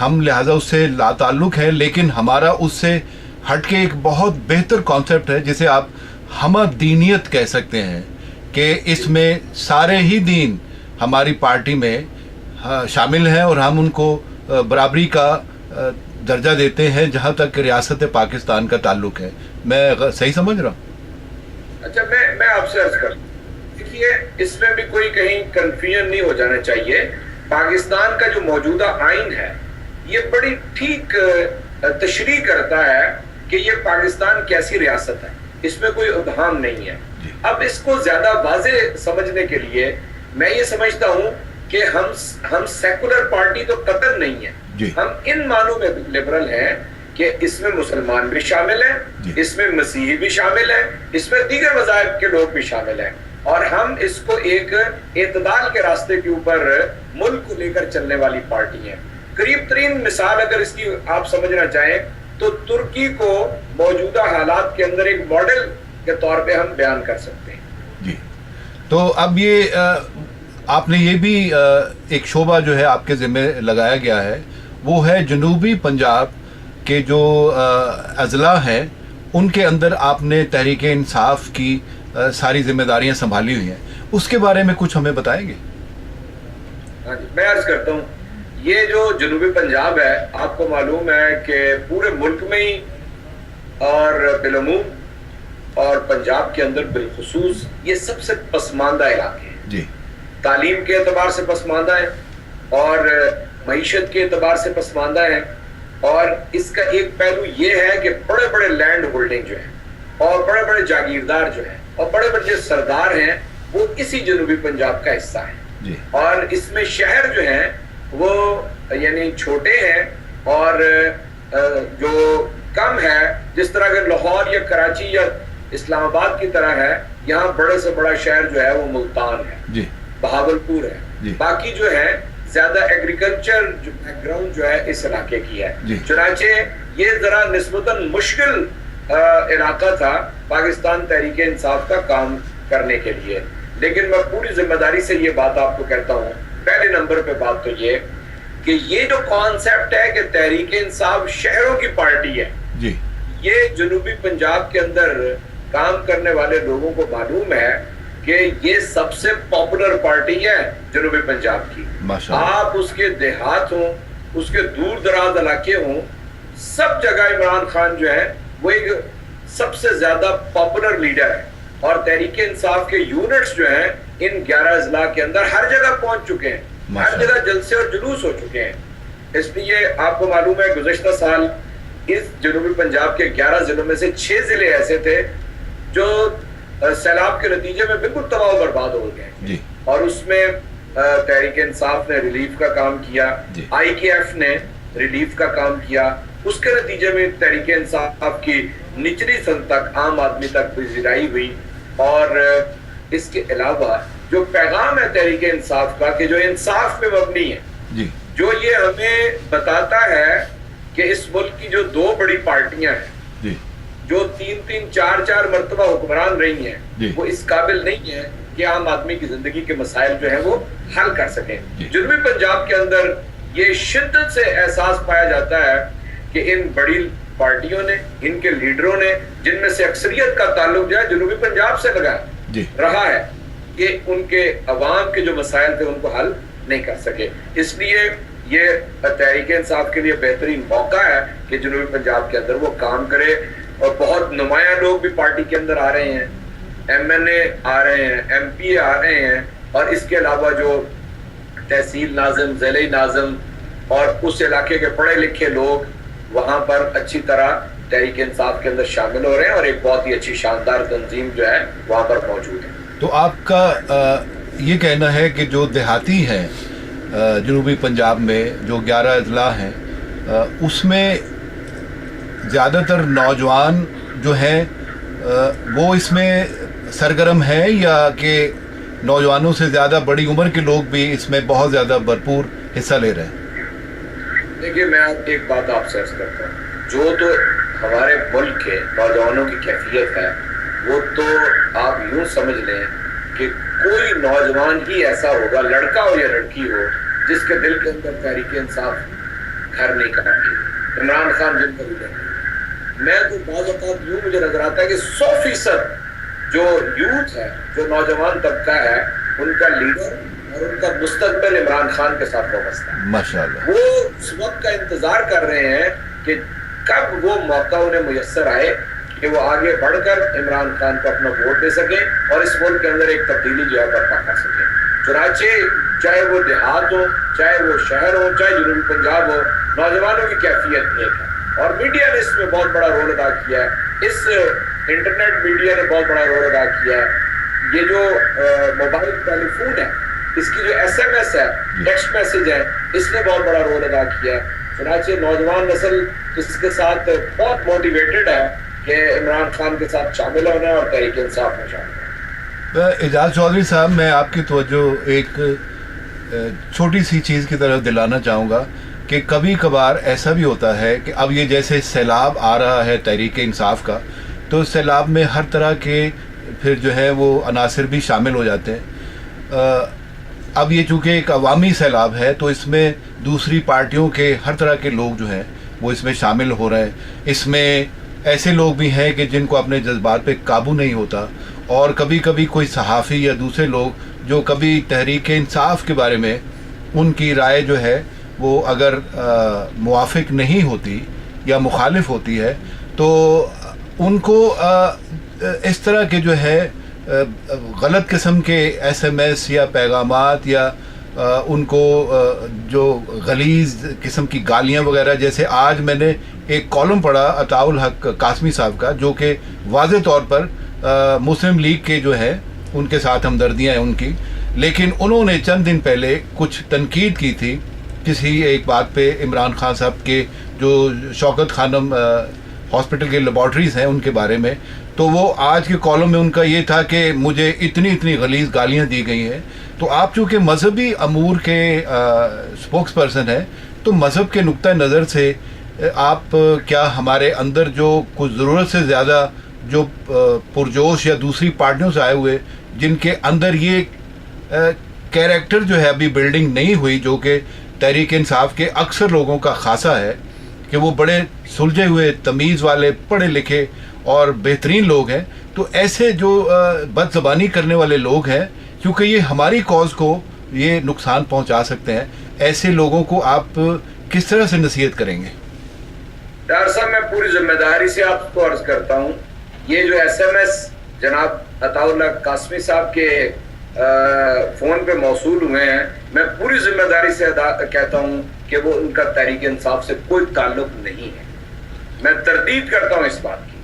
ہم لہٰذا اس سے لا تعلق ہیں، لیکن ہمارا اس سے ہٹ کے ایک بہت بہتر کانسیپٹ ہے جسے آپ ہمہ دینیت کہہ سکتے ہیں، کہ اس میں سارے ہی دین ہماری پارٹی میں شامل ہیں اور ہم ان کو برابری کا درجہ دیتے ہیں جہاں تک ریاست پاکستان کا تعلق ہے. میں صحیح سمجھ رہا ہوں؟ اچھا، میں آپ سے عرض کروں، دیکھیے اس میں بھی کوئی کہیں کنفیوژن نہیں ہو جانا چاہیے. پاکستان کا جو موجودہ آئین ہے یہ بڑی ٹھیک تشریح کرتا ہے کہ یہ پاکستان کیسی ریاست ہے، اس میں کوئی ابہام نہیں ہے. اب اس کو زیادہ واضح سمجھنے کے لیے میں یہ سمجھتا ہوں کہ ہم سیکولر پارٹی تو قطعاً نہیں ہے. ہم ان معنوں میں لبرل ہیں کہ اس میں مسلمان بھی شامل ہیں، اس میں مسیحی بھی شامل ہیں، اس میں دیگر مذاہب کے لوگ بھی شامل ہیں، اور ہم اس کو ایک اعتدال کے راستے کے اوپر ملک کو لے کر چلنے والی پارٹی ہیں. قریب ترین مثال اگر اس کی آپ سمجھنا چاہیں تو ترکی کو موجودہ حالات کے اندر ایک ماڈل کے طور پہ ہم بیان کر سکتے ہیں. جی، تو اب یہ آپ نے یہ بھی ایک شعبہ جو ہے آپ کے ذمہ لگایا گیا ہے، وہ ہے جنوبی پنجاب کے جو اضلاع ہیں ان کے اندر آپ نے تحریک انصاف کی ساری ذمہ داریاں سنبھالی ہوئی ہیں. اس کے بارے میں کچھ ہمیں بتائیں گے؟ ہاں جی، میں عرض کرتا ہوں. یہ جو جنوبی پنجاب ہے، آپ کو معلوم ہے کہ پورے ملک میں ہی اور بالعموم اور پنجاب کے اندر بالخصوص یہ سب سے پسماندہ علاقے ہیں. جی، تعلیم کے اعتبار سے پسماندہ ہیں اور معیشت کے اعتبار سے پسماندہ ہیں. اور اس کا ایک پہلو یہ ہے کہ بڑے بڑے لینڈ ہولڈنگ جو ہیں اور بڑے بڑے جاگیردار جو ہیں اور بڑے بڑے جو سردار ہیں وہ اسی جنوبی پنجاب کا حصہ ہیں. جی. اور اس میں شہر جو ہیں وہ یعنی چھوٹے ہیں اور جو کم ہے، جس طرح کہ لاہور یا کراچی یا اسلام آباد کی طرح ہے. یہاں بڑے سے بڑا شہر جو ہے وہ ملتان ہے. جی. بہاولپور ہے. جی. باقی جو ہے زیادہ ایگریکلچر جو بیک گراؤنڈ جو ہے اس علاقے کی ہے. جی. چنانچہ یہ ذرا نسبتاً مشکل علاقہ تھا پاکستان تحریک انصاف کا کام کرنے کے لیے، لیکن میں پوری ذمہ داری سے یہ بات آپ کو کہتا ہوں. پہلے نمبر پہ بات تو یہ کہ یہ جو کانسیپٹ ہے کہ تحریک انصاف شہروں کی پارٹی ہے، جی، یہ جنوبی پنجاب کے اندر کام کرنے والے لوگوں کو معلوم ہے کہ یہ سب سے پاپولر پارٹی ہے جنوبی پنجاب کی. آپ اس کے دیہات ہوں، اس کے دور دراز علاقے ہوں، سب جگہ عمران خان جو ہے وہ ایک سب سے زیادہ پاپولر لیڈر ہے. اور تحریک انصاف کے یونٹس جو ہیں ان 11 اضلاع کے اندر ہر جگہ پہنچ چکے ہیں، ہر جگہ جلسے اور جلوس ہو چکے ہیں. اس لیے آپ کو معلوم ہے گزشتہ سال اس جنوبی پنجاب کے 11 ضلعوں میں سے 6 ضلع ایسے تھے جو سیلاب کے نتیجے میں بالکل تباہ و برباد ہو گئے. جی. اور اس میں تحریک انصاف نے ریلیف کا کام کیا. جی. آئی کے ایف نے ریلیف کا کام کیا. اس کے نتیجے میں تحریک انصاف کی نچلی سطح تک، عام آدمی تک پذیرائی ہوئی. اور اس کے علاوہ جو پیغام ہے تحریک انصاف کا کہ جو انصاف پہ مبنی ہے، جی، جو یہ ہمیں بتاتا ہے کہ اس ملک کی جو 2 بڑی پارٹیاں ہیں، جی، جو 3 4 مرتبہ حکمران رہی ہیں، جی، وہ اس قابل نہیں ہے کہ عام آدمی کی زندگی کے مسائل جو ہیں وہ حل کر سکیں. جی. جنوبی پنجاب کے اندر یہ شدت سے احساس پایا جاتا ہے کہ ان بڑی پارٹیوں نے، ان کے لیڈروں نے، جن میں سے اکثریت کا تعلق جو ہے جنوبی پنجاب سے لگا جی رہا ہے، کہ ان کے عوام کے جو مسائل تھے ان کو حل نہیں کر سکے. اس لیے یہ تحریک انصاف کے لیے بہترین موقع ہے کہ جنوبی پنجاب کے اندر وہ کام کرے. اور بہت نمایاں لوگ بھی پارٹی کے اندر آ رہے ہیں، ایم این اے آ رہے ہیں، ایم پی آ رہے ہیں، اور اس کے علاوہ جو تحصیل ناظم، ضلعی ناظم اور اس علاقے کے پڑھے لکھے لوگ وہاں پر اچھی طرح تحریک انصاف کے اندر شامل ہو رہے ہیں، اور ایک بہت ہی اچھی شاندار تنظیم جو ہے وہاں پر موجود ہے. تو آپ کا یہ کہنا ہے کہ جو دیہاتی ہیں جنوبی پنجاب میں جو 11 اضلاع ہیں، اس میں زیادہ تر نوجوان جو ہیں وہ اس میں سرگرم ہیں، یا کہ نوجوانوں سے زیادہ بڑی عمر کے لوگ بھی اس میں بہت زیادہ بھرپور حصہ لے رہے ہیں؟ دیکھیے، میں ایک بات آپ سے عرض کرتا ہوں، جو تو ہمارے ملک کے نوجوانوں کی کیفیت ہے وہ تو آپ یوں سمجھ لیں کہ کوئی نوجوان ہی ایسا ہوگا، لڑکا ہو یا لڑکی ہو، جس کے دل کے اندر تحریک انصاف گھر نہیں کمائیں، عمران خان جن کا لیڈر ہے۔ میں تو بعض اوقات یوں مجھے نظر آتا ہے کہ 100% جو یوتھ ہے، جو نوجوان طبقہ ہے، ان کا لیڈر اور ان کا مستقبل عمران خان کے ساتھ وابستہ ہے۔ ماشاءاللہ وہ اس وقت کا انتظار کر رہے ہیں کہ کب وہ موقع انہیں میسر آئے کہ وہ آگے بڑھ کر عمران خان کو اپنا ووٹ دے سکیں اور اس ملک کے اندر ایک تبدیلی جو ہے برپا کر سکیں۔ چنانچہ چاہے وہ دیہات ہو، چاہے وہ شہر ہو، چاہے جنوبی پنجاب ہو، نوجوانوں کی کیفیت ایک ہے اور میڈیا نے اس میں بہت بڑا رول ادا کیا ہے۔ اس انٹرنیٹ میڈیا نے بہت بڑا رول ادا کیا ہے۔ یہ جو موبائل ٹیلی فون ہے، اس کی جو SMS ہے، ٹیکسٹ میسج ہے، اس نے بہت بڑا رول ادا کیا ہے۔ چنانچہ نوجوان نسل اس کے ساتھ بہت موٹیویٹڈ ہے کہ عمران خان کے ساتھ شامل ہونا ہے اور تحریک انصاف میں شامل ہونا ہے۔ اعجاز چودھری صاحب، میں آپ کی توجہ ایک چھوٹی سی چیز کی طرف دلانا چاہوں گا کہ کبھی کبھار ایسا بھی ہوتا ہے کہ اب یہ جیسے سیلاب آ رہا ہے تحریک انصاف کا، تو سیلاب میں ہر طرح کے پھر جو ہے وہ عناصر بھی شامل ہو جاتے ہیں۔ اب یہ چونکہ ایک عوامی سیلاب ہے تو اس میں دوسری پارٹیوں کے ہر طرح کے لوگ جو ہیں وہ اس میں شامل ہو رہے ہیں۔ اس میں ایسے لوگ بھی ہیں کہ جن کو اپنے جذبات پہ قابو نہیں ہوتا، اور کبھی کبھی کوئی صحافی یا دوسرے لوگ جو کبھی تحریک انصاف کے بارے میں ان کی رائے جو ہے وہ اگر موافق نہیں ہوتی یا مخالف ہوتی ہے تو ان کو اس طرح کے جو ہے غلط قسم کے SMS یا پیغامات یا ان کو جو غلیظ قسم کی گالیاں وغیرہ، جیسے آج میں نے ایک کالم پڑھا عطاء الحق قاسمی صاحب کا، جو کہ واضح طور پر مسلم لیگ کے جو ہے ان کے ساتھ ہمدردیاں ہیں ان کی، لیکن انہوں نے چند دن پہلے کچھ تنقید کی تھی کسی ایک بات پہ عمران خان صاحب کے جو شوکت خانم ہاسپٹل کے لیبارٹریز ہیں ان کے بارے میں، تو وہ آج کے کالم میں ان کا یہ تھا کہ مجھے اتنی غلیظ گالیاں دی گئی ہیں۔ تو آپ چونکہ مذہبی امور کے اسپوکس پرسن ہیں، تو مذہب کے نقطہ نظر سے آپ کیا ہمارے اندر جو کچھ ضرورت سے زیادہ جو پرجوش یا دوسری پارٹیوں سے آئے ہوئے جن کے اندر یہ کیریکٹر جو ہے ابھی بلڈنگ نہیں ہوئی، جو کہ تحریک انصاف کے اکثر لوگوں کا خاصہ ہے کہ وہ بڑے سلجھے ہوئے، تمیز والے، پڑھے لکھے اور بہترین لوگ ہیں، تو ایسے جو بد زبانی کرنے والے لوگ ہیں، کیونکہ یہ ہماری کاز کو یہ نقصان پہنچا سکتے ہیں، ایسے لوگوں کو آپ کس طرح سے نصیحت کریں گے؟ ڈاکٹر صاحب، میں پوری ذمہ داری سے آپ کو عرض کرتا ہوں، یہ جو SMS جناب عطاء اللہ قاسمی صاحب کے فون پہ موصول ہوئے ہیں، میں پوری ذمہ داری سے کہتا ہوں کہ وہ ان کا تحریک انصاف سے کوئی تعلق نہیں ہے۔ میں تردید کرتا ہوں اس بات کی،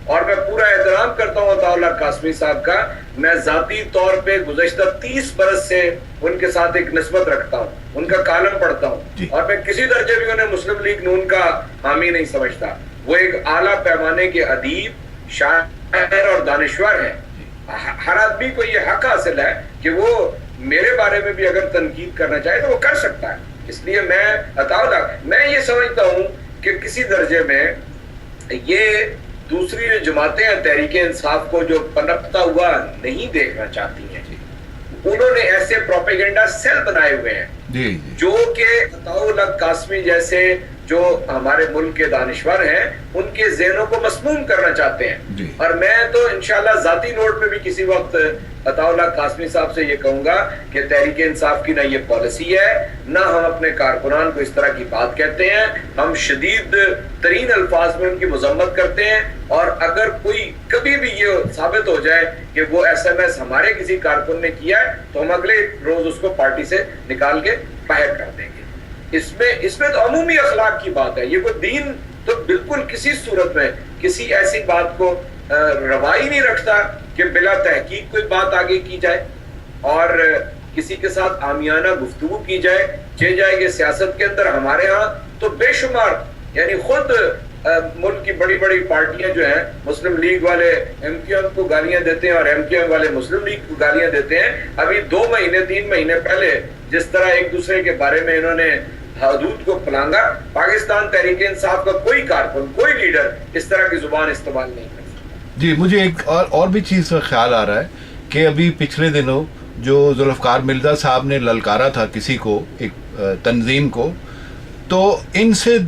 اور میں پورا احترام کرتا ہوں عطاء اللہ قاسمی صاحب کا۔ میں ذاتی طور پہ گزشتہ 30 برس سے ان کے ساتھ ایک نسبت رکھتا ہوں، ان کا کالم پڑھتا ہوں، اور میں کسی درجے بھی انہیں مسلم لیگ نون کا حامی نہیں سمجھتا۔ وہ ایک اعلیٰ پیمانے کے ادیب، شاعر اور دانشور ہیں۔ ہر آدمی کو یہ حق حاصل ہے کہ وہ میرے بارے میں بھی اگر تنقید کرنا چاہے تو وہ کر سکتا ہے۔ اس لیے میں عطاء اللہ، میں یہ سمجھتا ہوں کہ کسی درجے میں یہ دوسری جو جماعتیں ہیں تحریک انصاف کو جو پنپتا ہوا نہیں دیکھنا چاہتی ہیں، انہوں نے ایسے پروپیگنڈا سیل بنائے ہوئے ہیں جو کہ عطاء اللہ قاسمی جیسے جو ہمارے ملک کے دانشور ہیں ان کے ذہنوں کو مسموم کرنا چاہتے ہیں۔ اور میں تو انشاءاللہ ذاتی نوٹ پہ بھی کسی وقت عطاء اللہ قاسمی صاحب سے یہ کہوں گا کہ تحریک انصاف کی نہ یہ پالیسی ہے، نہ ہم اپنے کارکنان کو اس طرح کی بات کہتے ہیں۔ ہم شدید ترین الفاظ میں ان کی مذمت کرتے ہیں، اور اگر کوئی کبھی بھی یہ ثابت ہو جائے کہ وہ SMS ہمارے کسی کارکن نے کیا ہے تو ہم اگلے روز اس کو پارٹی سے نکال کے باہر کر دیں گے۔ اس میں تو عمومی اخلاق کی بات ہے، یہ کوئی دین تو بالکل کسی صورت میں کسی ایسی بات کو روائی نہیں رکھتا کہ بلا تحقیق کوئی بات آگے کی جائے اور کسی کے ساتھ عامیانہ گفتگو کی جائے کہ سیاست کے اندر ہمارے ہاں تو بے شمار، یعنی خود ملک کی بڑی بڑی پارٹیاں جو ہیں، مسلم لیگ والے MQM کو گالیاں دیتے ہیں اور MQM والے مسلم لیگ کو گالیاں دیتے ہیں۔ ابھی 2 مہینے 3 مہینے پہلے جس طرح ایک دوسرے کے بارے میں انہوں نے حدود کو پھلانگا، پاکستان تحریک انصاف کا کوئی کارکن، کوئی لیڈر اس طرح کی زبان استعمال نہیں کرتا۔ جی، مجھے ایک اور بھی چیز کا خیال آ رہا ہے کہ ابھی پچھلے دنوں جو ذوالفقار مرزا صاحب نے للکارا تھا کسی کو، ایک تنظیم کو، تو ان سے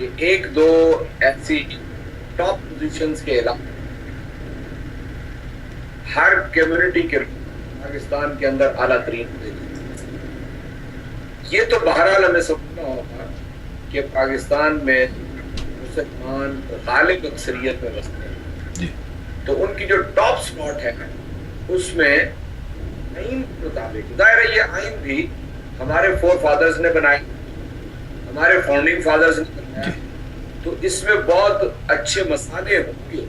کہ ایک دو ایسی ٹاپ پوزیشنز کے علاوہ ہر کمیونٹی کے پاکستان کے اندر اعلیٰ ترین یہ تو بہرحال ہمیں سمجھنا ہوگا کہ پاکستان میں مسلمان غالب اکثریت میں بستے ہیں تو ان کی جو ٹاپ سپاٹ ہے اس میں آئین کے مطابق ظاہر ہے یہ آئین بھی ہمارے فور فادرز نے بنائے ہمارے فاؤنڈنگ فادرز نے بنایا تو اس میں بہت اچھے مسالے ہوں گے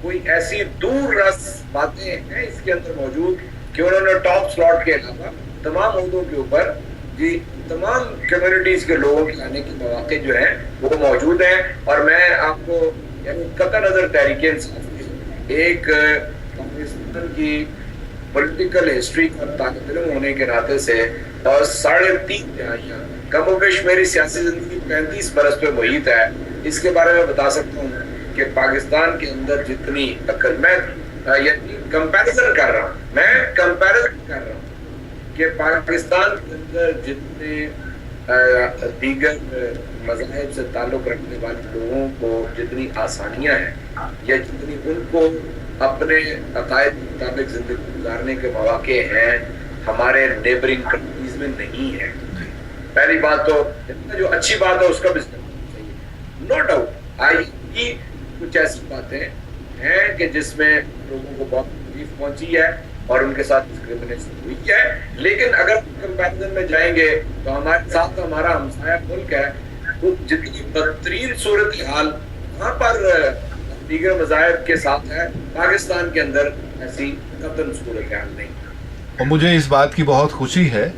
کوئی ایسی دور رس باتیں ہیں اس کے اندر موجود کہ انہوں نے ٹاپ سلاٹ کے علاوہ تمام عہدوں کے اوپر تمام کمیونٹیز کے لوگوں کے آنے کے مواقع جو ہیں وہ موجود ہیں اور میں آپ کو یعنی قطع نظر تحریک انصاف ایک پاکستان کی پولیٹیکل ہسٹری کا طالب علم ہونے کے ناطے سے اور 3.5 دہائیاں کم و بیش میری سیاسی زندگی 35 برس پہ محیط ہے اس کے بارے میں بتا سکتا ہوں کہ پاکستان کے اندر جتنی عقل میں کمپیریزن کر رہا ہوں کہ پاکستان کے اندر جتنے دیگر مذاہب سے تعلق رکھنے والے لوگوں کو جتنی آسانیاں ہیں یا جتنی ان کو اپنے عقائد کے مطابق زندگی گزارنے کے مواقع ہیں ہمارے نیبرنگ کنٹریز میں نہیں ہے. پہلی بات تو جو اچھی بات ہے اس کا بھی استعمال چاہیے. نو ڈاؤٹ آئی کچھ ایسی باتیں ہیں کہ جس میں لوگوں کو بہت تکلیف پہنچی ہے اور ان کے ساتھ ڈسکریمنیشن ہوئی ہے لیکن اگر کمپیریزن میں جائیں گے تو ہمارے ساتھ ہمارا ہمسایہ ملک ہے تو جتنی بدترین صورتحال وہاں پر دیگر مذاہب کے ساتھ ہے پاکستان کے اندر ایسی قطعاً صورتحال نہیں. اور مجھے اس بات کی بہت خوشی ہے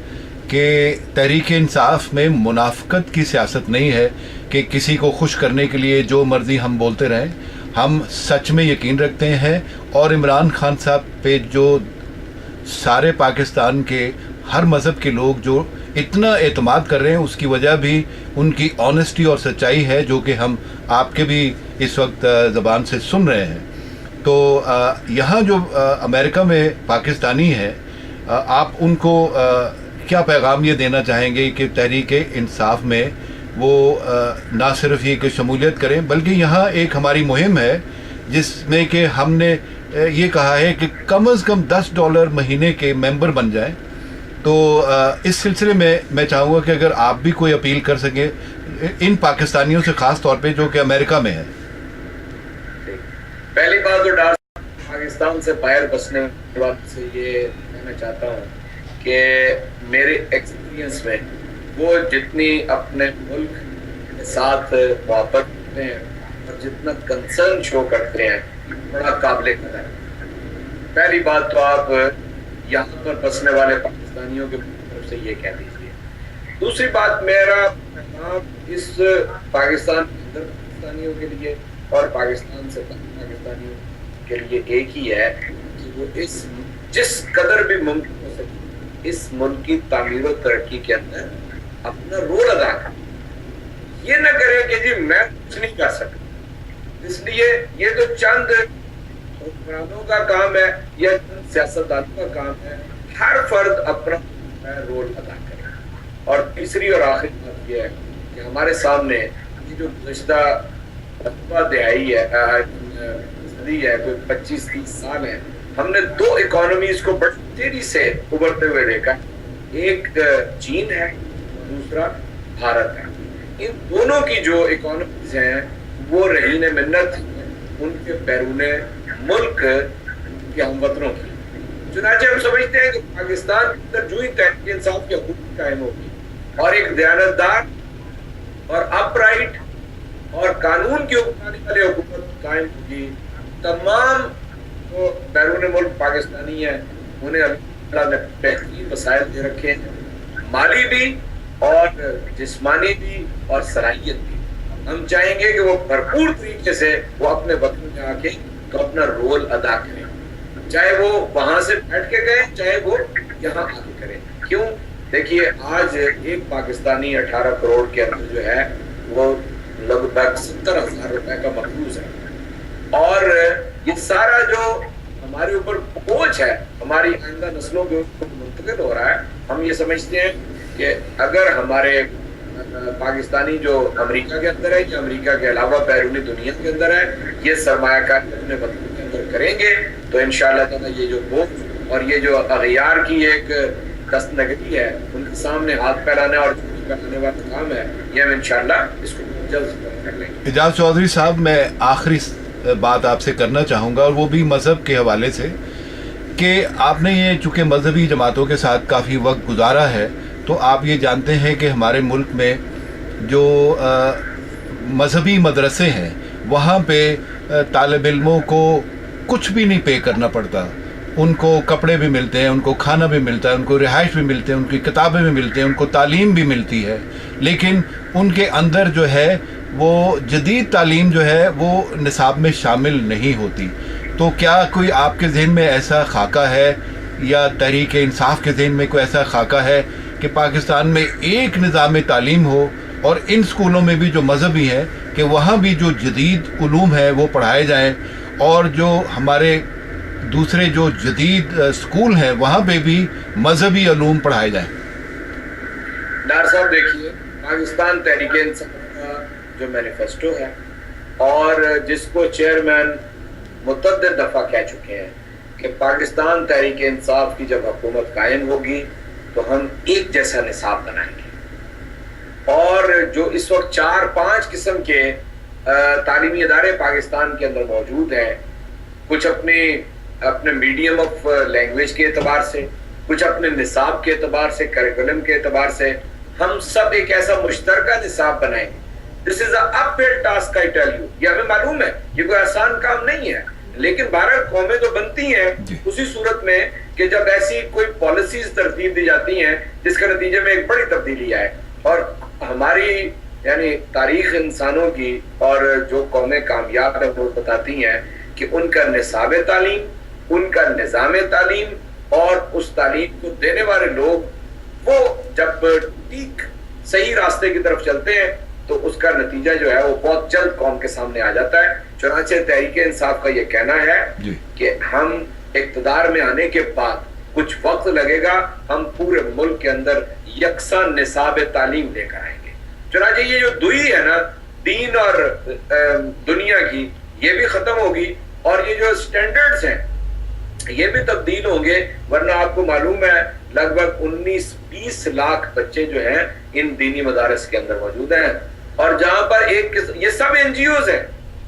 کہ تحریک انصاف میں منافقت کی سیاست نہیں ہے کہ کسی کو خوش کرنے کے لیے جو مرضی ہم بولتے رہیں. ہم سچ میں یقین رکھتے ہیں اور عمران خان صاحب پہ جو سارے پاکستان کے ہر مذہب کے لوگ جو اتنا اعتماد کر رہے ہیں اس کی وجہ بھی ان کی آنیسٹی اور سچائی ہے جو کہ ہم آپ کے بھی اس وقت زبان سے سن رہے ہیں. تو یہاں جو امریکہ میں پاکستانی ہیں آپ ان کو کیا پیغام یہ دینا چاہیں گے کہ تحریک انصاف میں وہ نہ صرف یہ کہ شمولیت کریں بلکہ یہاں ایک ہماری مہم ہے جس میں کہ ہم نے یہ کہا ہے کہ کم از کم $10 مہینے کے ممبر بن جائیں. تو اس سلسلے میں میں چاہوں گا کہ اگر آپ بھی کوئی اپیل کر سکیں ان پاکستانیوں سے خاص طور پہ جو کہ امریکہ میں ہیں. پہلی بات تو پاکستان سے باہر بسنے والوں سے یہ کہنا چاہتا ہوں کہ میرے ایکسپیرینس میں وہ جتنی اپنے ملک کے ساتھ محبت کرتے ہیں اور جتنا کنسرن شو کرتے ہیں بڑا قابل قدر ہے. پہلی بات تو آپ یہاں پر بسنے والے پاکستانیوں کی طرف سے یہ کہہ دیجیے. دوسری بات میرا پیغام اس پاکستان کے اندر پاکستانیوں کے لیے اور پاکستان سے پاکستانیوں کے لیے ایک ہی ہے کہ وہ اس جس قدر بھی ممکن ہو سکے اس ملک کی تعمیر و ترقی کے اندر اپنا رول ادا کریں. یہ نہ کریں کہ جی میں کچھ نہیں کر سکتا اس لیے یہ تو چند حکمرانوں کا کام ہے یا چند سیاستدانوں کا کام ہے. ہر فرد اپنا رول ادا کرے. اور تیسری اور آخری بات یہ ہے کہ ہمارے سامنے یہ جو گزشتہ دہائی ہے صدی ہے کوئی 25-30 سال ہے ہم نے 2 اکانومیز کو بڑی تیزی سے ابھرتے ہوئے دیکھا. ایک چین ہے دوسرا بھارت ہے. ان دونوں کی جو اکانومیز ہیں وہ رہین منت ان کے بیرون ملک کے ہم وطنوں کی. چنانچہ ہم سمجھتے ہیں کہ پاکستان کے اندر جو ہی تحریک انصاف کی حکومت قائم ہوگی اور ایک دیانتدار اور اپ رائٹ اور قانون کی حکمرانی والی حکومت قائم ہوگی تمام جو بیرون ملک پاکستانی ہیں انہیں اللہ نے بہترین وسائل دے رکھے ہیں مالی بھی اور جسمانی بھی اور صلاحیت بھی. ہم چاہیں گے کہ وہ بھرپور طریقے سے وہ اپنے وطن میں آ کے تو اپنا رول ادا کریں چاہے وہ وہاں سے بیٹھ کے گئے چاہے وہ یہاں آ کے کریں. کیوں دیکھیے آج ایک پاکستانی 18 کروڑ کے اندر جو ہے وہ لگ بھگ 70,000 روپے کا مقروض ہے اور یہ سارا جو ہمارے اوپر بوجھ ہے ہماری آئندہ نسلوں کے اوپر منتقل ہو رہا ہے. ہم یہ سمجھتے ہیں کہ اگر ہمارے پاکستانی جو امریکہ کے اندر ہے یا امریکہ کے علاوہ بیرونی دنیا کے اندر ہے، یہ سرمایہ کاری اپنے وطن کے اندر کریں گے تو انشاءاللہ تعالیٰ یہ جو بوجھ اور یہ جو اغیار کی ایک دست نگری ہے ان کے سامنے ہاتھ پھیلانے اور کرنے والا کام ہے، یہ ہم انشاءاللہ اس کو جلد کر لیں گے۔ اعجاز چودھری صاحب، میں آخری بات آپ سے کرنا چاہوں گا اور وہ بھی مذہب کے حوالے سے کہ آپ نے یہ چونکہ مذہبی جماعتوں کے ساتھ کافی وقت گزارا ہے تو آپ یہ جانتے ہیں کہ ہمارے ملک میں جو مذہبی مدرسے ہیں وہاں پہ طالب علموں کو کچھ بھی نہیں پے کرنا پڑتا، ان کو کپڑے بھی ملتے ہیں، ان کو کھانا بھی ملتا ہے، ان کو رہائش بھی ملتے ہیں، ان کی کتابیں بھی ملتی ہیں، ان کو تعلیم بھی ملتی ہے، لیکن ان کے اندر جو ہے وہ جدید تعلیم جو ہے وہ نصاب میں شامل نہیں ہوتی۔ تو کیا کوئی آپ کے ذہن میں ایسا خاکہ ہے یا تحریک انصاف کے ذہن میں کوئی ایسا خاکہ ہے کہ پاکستان میں ایک نظام تعلیم ہو اور ان اسکولوں میں بھی جو مذہبی ہیں کہ وہاں بھی جو جدید علوم ہے وہ پڑھائے جائیں اور جو ہمارے دوسرے جو جدید اسکول ہیں وہاں پہ بھی مذہبی علوم پڑھائے جائیں؟ ڈار صاحب دیکھیے، پاکستان تحریک انصاف کا جو مینیفیسٹو ہے اور جس کو چیئرمین متعدد دفعہ کہہ چکے ہیں کہ پاکستان تحریک انصاف کی جب حکومت قائم ہوگی تو ہم ایک جیسا نصاب بنائیں گے، اور جو اس وقت 4-5 قسم کے تعلیمی ادارے پاکستان کے اندر موجود ہیں، کچھ اپنے میڈیم آف لینگویج کے اعتبار سے، کچھ اپنے نصاب کے اعتبار سے، کریکولم کے اعتبار سے، ہم سب ایک ایسا مشترکہ نصاب بنائیں گے۔ This is an uphill task, I tell you. یہ ہمیں معلوم ہے یہ کوئی آسان کام نہیں ہے، لیکن 12 قومیں تو بنتی ہیں اسی صورت میں کہ جب ایسی کوئی پالیسیز ترتیب دی جاتی ہیں جس کے نتیجے میں ایک بڑی تبدیلی آئے، اور ہماری یعنی تاریخ انسانوں کی اور جو قومیں کامیاب ہیں وہ بتاتی ہیں کہ ان کا نصاب تعلیم، ان کا نظام تعلیم اور اس تعلیم کو دینے والے لوگ وہ جب ٹھیک صحیح راستے کی طرف چلتے ہیں تو اس کا نتیجہ جو ہے وہ بہت جلد قوم کے سامنے آ جاتا ہے۔ چنانچہ تحریک انصاف کا یہ کہنا ہے کہ ہم اقتدار میں آنے کے بعد کچھ وقت لگے گا، ہم پورے ملک کے اندر یکساں نصاب تعلیم لے کر آئیں گے۔ چنانچہ یہ جو دوئی ہے نا دین اور دنیا کی، یہ بھی ختم ہوگی اور یہ جو سٹینڈرڈز ہیں یہ بھی تبدیل ہوں گے، ورنہ آپ کو معلوم ہے لگ بھگ 19-20 لاکھ بچے جو ہیں ان دینی مدارس کے اندر موجود ہیں، اور جہاں پر یہ سب NGOs ہیں،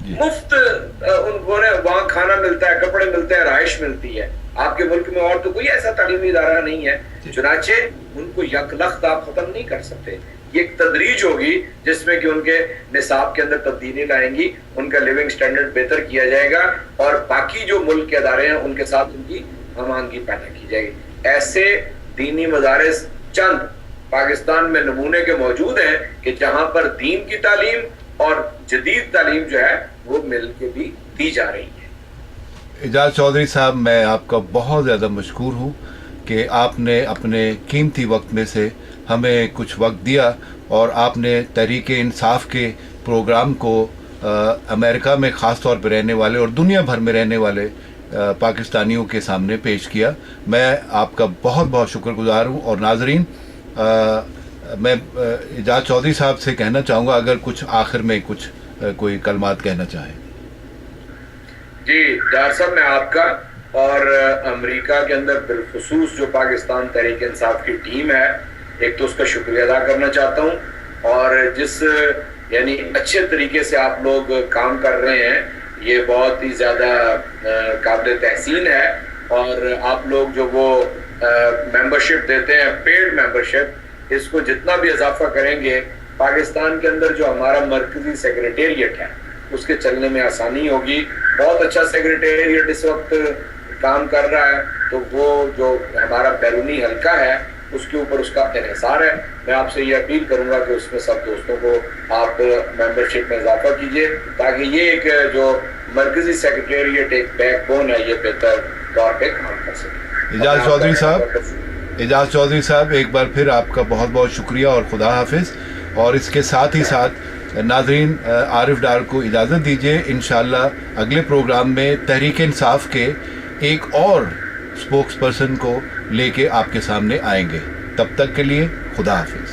مفت ان کو وہاں کھانا ملتا ہے، کپڑے ملتے ہیں، رہائش ملتی ہے۔ آپ کے ملک میں اور تو کوئی ایسا تعلیمی ادارہ نہیں ہے، چنانچہ ان کو یک لخت آپ ختم نہیں کر سکتے۔ یہ ایک تدریج ہوگی جس میں کہ ان کے نصاب کے اندر تبدیلی لائیں گی، ان کا لیونگ سٹینڈرڈ بہتر کیا جائے گا، اور باقی جو ملک کے ادارے ہیں ان کے ساتھ ان کی ہم آہنگی پیدا کی جائے گی۔ ایسے دینی مدارس چند پاکستان میں نمونے کے موجود ہیں کہ جہاں پر دین کی تعلیم اور جدید تعلیم جو ہے وہ مل کے بھی دی جا رہی ہے۔ اعجاز چودھری صاحب، میں آپ کا بہت زیادہ مشکور ہوں کہ آپ نے اپنے قیمتی وقت میں سے ہمیں کچھ وقت دیا اور آپ نے تحریک انصاف کے پروگرام کو امریکہ میں خاص طور پہ رہنے والے اور دنیا بھر میں رہنے والے پاکستانیوں کے سامنے پیش کیا۔ میں آپ کا بہت بہت شکر گزار ہوں، اور ناظرین میں اعجاز چودھری صاحب سے کہنا چاہوں گا اگر کچھ آخر میں کوئی کلمات کہنا چاہیں۔ جی ڈار صاحب، میں آپ کا اور امریکہ کے اندر بالخصوص جو پاکستان تحریک انصاف کی ٹیم ہے، ایک تو اس کا شکریہ ادا کرنا چاہتا ہوں، اور جس یعنی اچھے طریقے سے آپ لوگ کام کر رہے ہیں یہ بہت ہی زیادہ قابل تحسین ہے، اور آپ لوگ جو وہ ممبرشپ دیتے ہیں، پیڈ ممبرشپ، اس کو جتنا بھی اضافہ کریں گے پاکستان کے اندر جو ہمارا مرکزی سیکریٹریٹ ہے اس کے چلنے میں آسانی ہوگی۔ بہت اچھا سیکریٹریٹ اس وقت کام کر رہا ہے، تو وہ جو ہمارا بیرونی حلقہ ہے اس کے اوپر اس کا انحصار ہے۔ میں آپ سے یہ اپیل کروں گا کہ اس میں سب دوستوں کو آپ ممبرشپ میں اضافہ کیجیے تاکہ یہ ایک جو مرکزی سیکریٹریٹ ایک بیک بون ہے یہ بہتر طور پہ کام کر سکے۔ اعجاز چودھری صاحب ایک بار پھر آپ کا بہت بہت شکریہ اور خدا حافظ، اور اس کے ساتھ ہی ساتھ ناظرین عارف ڈار کو اجازت دیجیے، انشاءاللہ اگلے پروگرام میں تحریک انصاف کے ایک اور اسپوکس پرسن کو لے کے آپ کے سامنے آئیں گے۔ تب تک کے لیے خدا حافظ۔